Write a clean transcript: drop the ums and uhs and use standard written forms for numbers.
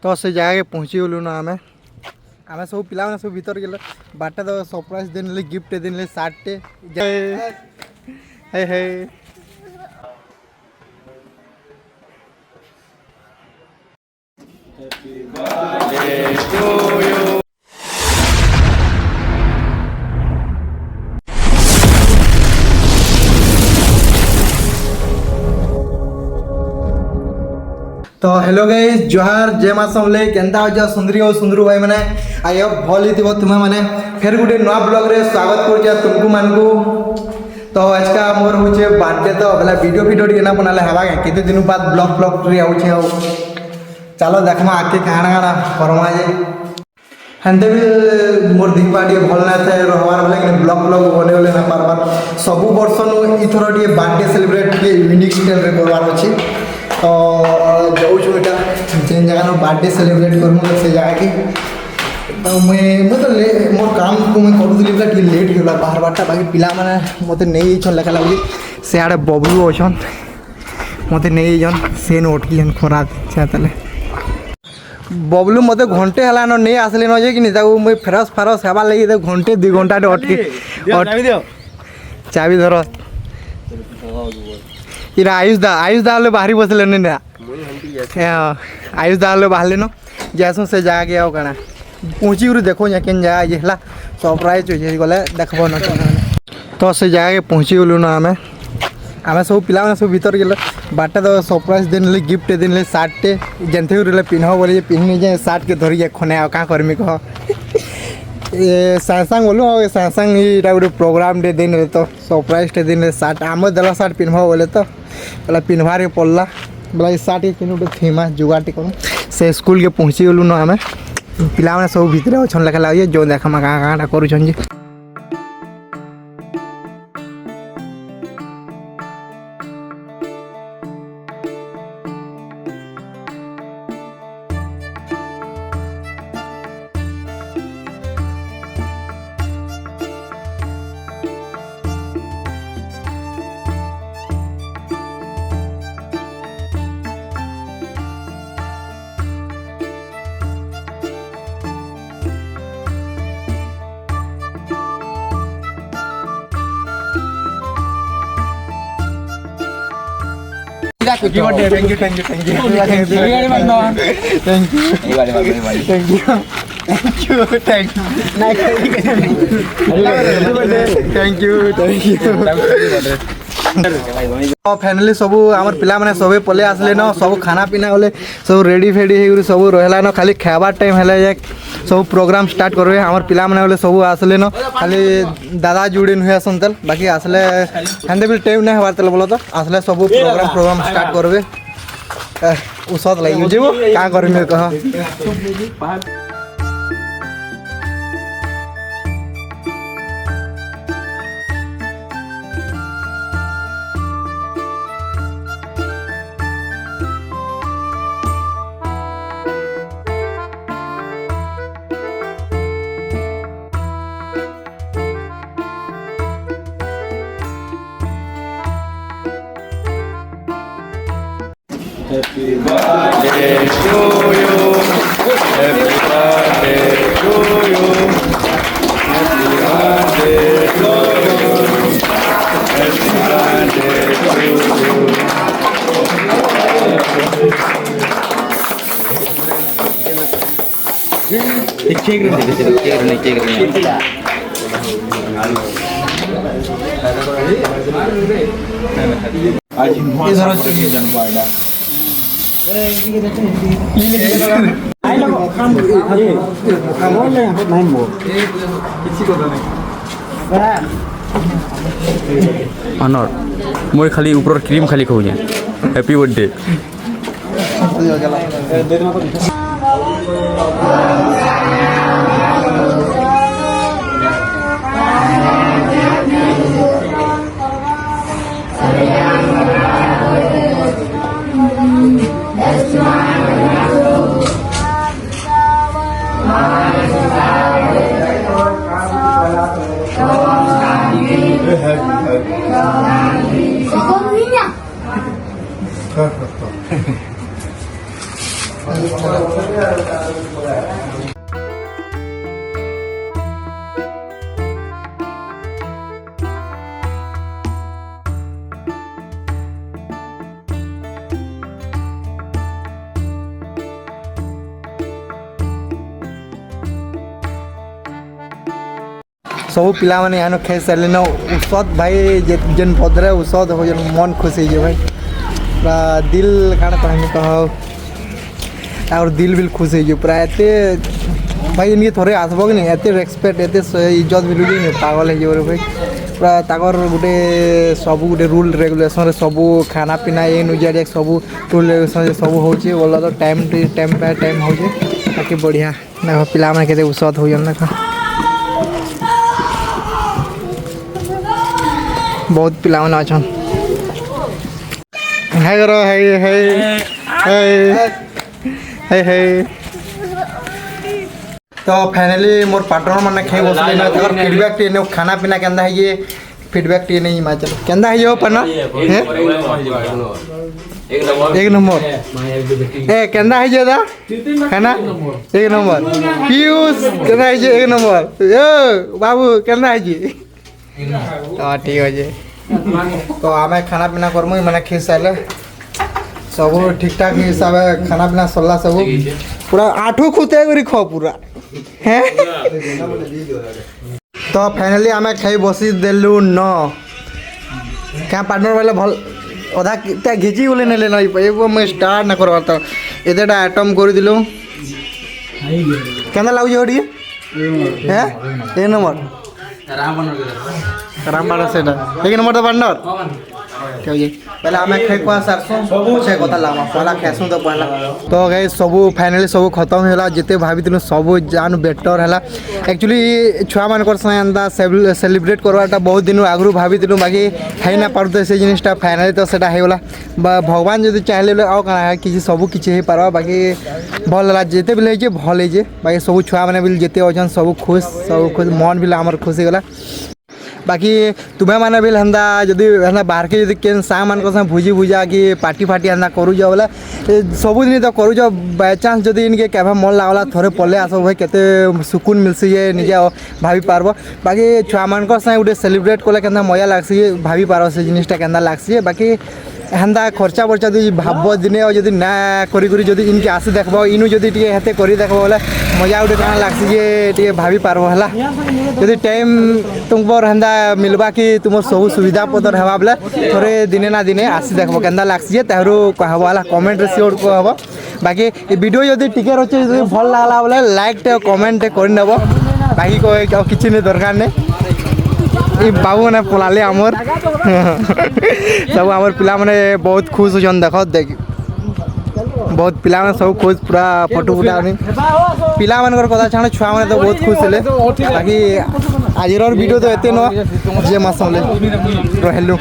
तो से जगह पहुँची गलु ना आम आम सब पिला सब भीतर गले बाटे तो सरप्राइज देने गिफ्ट देने सार्टे हे हे तो हेलो गाइस जोहार जय मां समले केंता हो सुंदरी और सुंदरू भाई मैंने आई भल ही तुम्हें मैंने फिर गोटे नुआ ब्लॉग रे स्वागत कर तुमको मानकू। तो आज का मोर होचे बर्थडे तो बोला वीडियो वीडियो ना बनाले हवा केते दिन बाद ब्लॉग रे आउछे आ चलो देखमा आके काना काना करमा जे हंते भी मोर दिन पाटी भल ना थे रहवार बोले कि ब्लॉग बने बोले ना पारबार सब वर्ष नु इथरो टी बर्थडे सेलिब्रेट के यूनिक स्टाइल रे करवार अछि। तो जाऊँ एटा जेन जगह बर्थडे सेलिब्रेट करूँ तो से जगह की तो मुझे तो मोर काम को मैं करूँ कि लेट होगा बाहर बारटा बाकी पिला मैंने मत नहीं छन लेखा लगे से आड़े बबलू अच्छन मत नहीं जन से उठकी खरा तेल बबलू मत घंटे है नहीं आसले न जे कि मुझे फेरस फारस हेबार लगी तो घंटे 2 घंटा अटके चाबी धर इरा आयुष दा बाहरी बसले ना आयुष दा बाहर न जैसो से जाके आओ कना पहुँची गुरु देखो या केन जगह ये सरप्राइज हो गले देखो न तो से जगह पहुँची गलु ना आम सब पिला सब भीतर गले बाटे तो सरप्राइज देने गिफ्ट देने सार्टे जेनते पिन्ह बोले पिन्हनी जे सार्ट के धरिए खने आ क्या करमी कह ये सांग बोलूँ सांग यहाँ गोटे प्रोग्राम डे दिन तो सरप्राइज टे दिन सार्ट आम देला सार्ट पिन्ह बोले तो बोला पिन्हबार पड़ला बोला सार्ट के गोटे थीमा जुगाटी करूँ से स्कूल के पहुँची गलु ना आम पिला मैंने सब भितर अच्छन लेखा लगे जो देखा क्या करुँच Happy birthday, thank you. Finally सब आमर पिला माने सबे पले आसले न सब खाना पीना बोले सब रेडी फेडी हो सब रहला न खाली खाबार टाइम है सब प्रोग्राम स्टार्ट करबे आमर पिला माने बोले सब आसले न खाली दादा जुड़े नुहे संतल बाकी आसले हंदे भी टाइम नहीं हबार तल बोलो तो आसले सब प्रोग्राम स्टार्ट करबे उसत लगी जेबो का करमे कह Happy birthday to you. Happy birthday to you. Happy birthday to you. Happy birthday to you. आज इधर चलिए जनवाड़ा अनर मोर खाली ऊपर क्रीम खाली खाऊ हैप्पी बर्थडे सब पिला मैंने यहाँ खाई सारे न ଔଷଧ भाई जेन पदरे ଔଷଧ हो जन मन खुश हो भाई पूरा दिल काण कहमी कह और दिल भी खुश हो पूरा एते भाई इनके थोड़े आसब कि नहीं एते रेस्पेक्ट एते इज्जत मिलू कि पागल हो भाई पूरा ताकर गोटे सब गोटे रूल रेगुलेसन सब खाना पीना ये नुजारे सब रूल रेगुलेसन सब हो बोल तो टाइम टाइम बाय टाइम हो बाकी बढ़िया ना पिला मैंने केते ଔଷଧ हो ना बहुत पिला मैंने अच्छन हाय करो हाय हाय हाय हाय हाय तो फाइनली मोर पार्टनर मैंने खाई बसले ना तकर फीडबैक टे ने खाना पीना केंदा है ये फीडबैक टे नहीं हिमाचल केंदा है यो पन्ना एक नंबर ए केंदा है जे दा खाना एक नंबर पीयूष केंदा है जे एक नंबर यो बाबू केंदा है जी हाँ ठीक है तो आम खाना पीना करमु मैंने खी सारे सब ठीक ठाक हिसाब खाना पीना सरला सब पूरा आठू खुते करी खो पूरा हैं तो फाइनली आम खाई बसी देलु न क्या पार्टनर वाले भल अधा त्या घिची बोले नेले नहीं मुझे स्टार्ट ना करवा तो एतेटा आइटम कर दिलु केना लागु जोड़ी हैं एक नंबर रामबाण से एक नंबर तो पार्टनर पहले आम खाई खुआ सारसु पछे कथा लामा पहला खाएसु तो पहला तो गई सब फाइनाली सब खत्म होला जिते भाभी सब जान बेटर है एक्चुअली छुआ मान एंता सेलिब्रेट करवाटा बहुत दिन आगु भाभी बाकी है ना पार्थे से जिनटा फाइनाली तो सेटा होगा भगवान जब चाहिए आउ क्या कि सब किसी हो पार्बा बाकी भल है जिते भी भल है बाकी सब छुआ मैंने भी जिते अच्छन सब खुश मन भी आमर खुश होगा बाकी तुम्हें मैंने भी हेन्ता जदि हेन्ता बाहर के जदि केन सांग मान संग भुजी भुजा कि पार्टी फार्टी हेन्ता करूँ बोले सबुदिन तो करूँ बाय चान्स जदि इनके क्या मन लगला थोड़े पले आस भाई केते सुकून मिलसी ये निजे भाभी पार्ब बाकी छुआ मान संग गोटे सेलिब्रेट कले के मजा लगसी भाभी पार से जिनिसटा के लगसी बाकी हेन्ता खर्चा बर्चा दी भाव दिने और जदि ना करी जदि इनके आसी देखब इनु जदि टे हेते करी देखब बोले मजा गोटे क्या लगसी जे टे भाभी पार्ब है जदि टाइम तुमको हेन्ता मिलवा कि तुम सब सुविधा पतर हवा बोले थोड़े दिने ना दिने आसी देखब केन्ता लगसी ताहरू कहब है कमेंट सियोर कहब बाकी वीडियो जदि टिके रही जदि भल लगला बोले लाइक टे कमेंट कर नेब बाकी कोई किसी नहीं दरकार नहीं बाबू मैंने पलाले आमर सब आमर पिला मैंने बहुत खुश हो देख देख बहुत पिला मैंने सब खुश पूरा फोटो फुटा पिला मान कथा छाण छुआ मैंने तो बहुत खुश है बाकी आज वीडियो तो एते न जे मास रहलु।